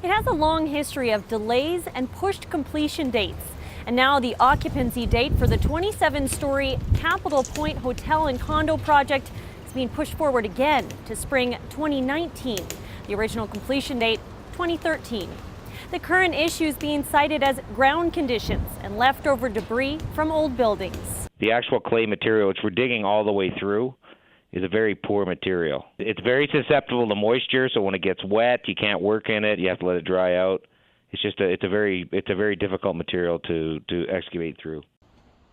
It has a long history of delays and pushed completion dates. And now the occupancy date for the 27-story Capital Pointe hotel and condo project is being pushed forward again to spring 2019. The original completion date, 2013. The current issues being cited as ground conditions and leftover debris from old buildings. The actual clay material, which we're digging all the way through, is a very poor material. It's very susceptible to moisture, so when it gets wet, you can't work in it. You have to let it dry out. It's a very difficult material to excavate through.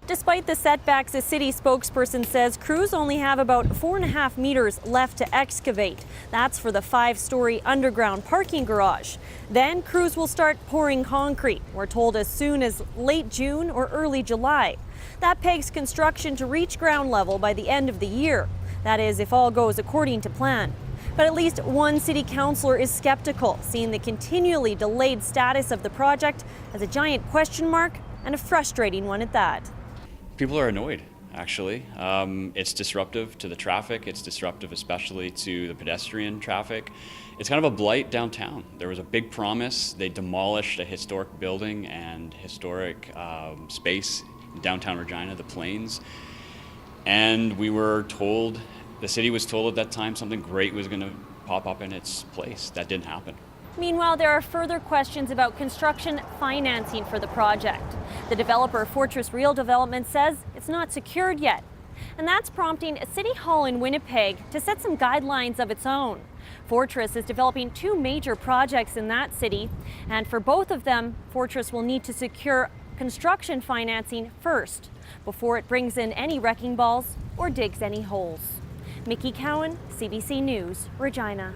Despite the setbacks, a city spokesperson says crews only have about 4.5 meters left to excavate. That's for the 5-story underground parking garage. Then crews will start pouring concrete. We're told as soon as late June or early July. That pegs construction to reach ground level by the end of the year. That is, if all goes according to plan. But at least one city councillor is skeptical, seeing the continually delayed status of the project as a giant question mark and a frustrating one at that. People are annoyed, actually. It's disruptive to the traffic. It's disruptive especially to the pedestrian traffic. It's kind of a blight downtown. There was a big promise. They demolished a historic building and historic space in downtown Regina, the Plains. And we were told, the city was told at that time, something great was going to pop up in its place. That didn't happen. Meanwhile, there are further questions about construction financing for the project. The developer, Fortress Real Development, says it's not secured yet. And that's prompting City Hall in Winnipeg to set some guidelines of its own. Fortress is developing 2 major projects in that city, and for both of them, Fortress will need to secure construction financing first before it brings in any wrecking balls or digs any holes. Micki, Cowan, CBC News, Regina.